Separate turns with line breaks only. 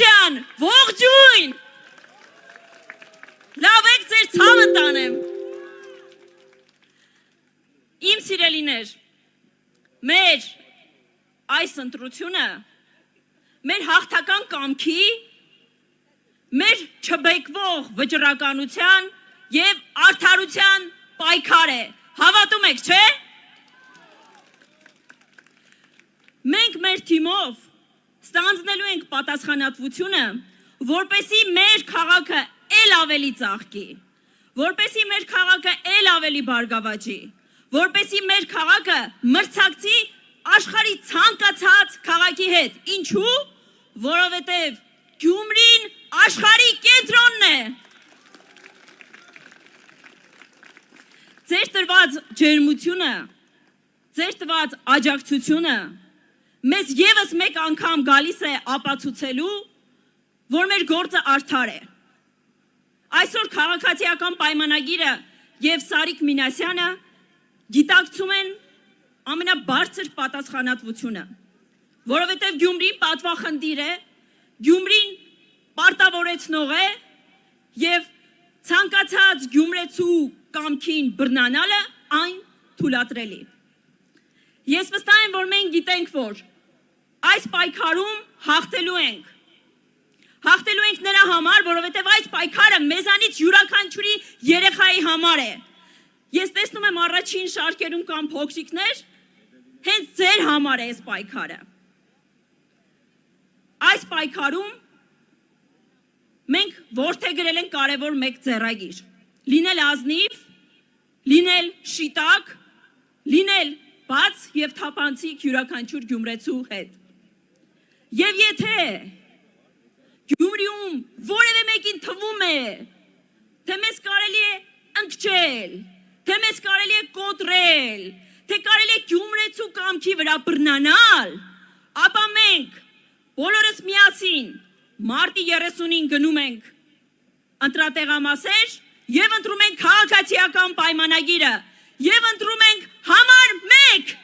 ջան, ողջույն։ Լավ եք ձեր ցավը տանեմ։ Իմ սիրելիներ, մեր այս ընտրությունը մեր հաղթական կամքի, մեր չբեկվող վճռականության եւ արդարության պայքար է։ Հավատում եք, չէ՞։ Մենք մեր թիմով ստանձնելու ենք պատասխանատվությունը, որպեսզի մեր քաղաքը ել ավելի ծաղկի, որպեսզի մեր քաղաքը ել ավելի բարգավաճի, որպեսզի մեր քաղաքը մրցակցի աշխարհի ցանկացած քաղաքի հետ։ Ինչու՞։ Որովհետև Գյումրին աշխարհի կենտրոնն է։ Ձեր տրված ջերմությունը, ձեր տրված աջակցությունը մեզ եւս մեկ անգամ գալիս է ապացուցելու, որ մեր գործը արդար է։ Այսօր քաղաքացիական պայմանագիրը եւ Սարիկ Մինասյանը գիտակցում են ամենաբարձր պատասխանատվությունը, որովհետեւ Գյումրին պատվախնդիր է, Գյումրին պարտավորեցնող է եւ ցանկացած գյումրեցու կամքին բռնանալը այն թույլատրելի։ Ես վստահ եմ, որ մենք գիտենք, որ այս պայքարում հաղթելու ենք։ Հաղթելու ենք նրա համար, որովհետև այս պայքարը մեզանից յուրաքանչյուրի երեխայի համար է։ Ես տեսնում եմ առաջին շարքերում կամ փոքրիկներ, հենց ձեր համար է այս պայքարը։ Այս պայքարում մենք որդեգրել ենք կարևոր մեկ ձեռագիր։ Լինել ազնիվ, լինել շիտակ, լինել բաց եւ թափանցիկ յուրաքանչյուր գյումրեցու հետ։ Եվ եթե Գյումրիում որևէ մեկին թվում է, թե մեզ կարելի է ընկճել, թե մեզ կարելի է կոտրել, թե կարելի է գյումրեցու կամքի վրա բռնանալ, ապա մենք բոլորս միասին մարտի 30-ին գնում ենք ընտրատեղամասեր եւ ընտրում ենք քաղաքացիական պայմանագիրը եւ ընտրում ենք համար 1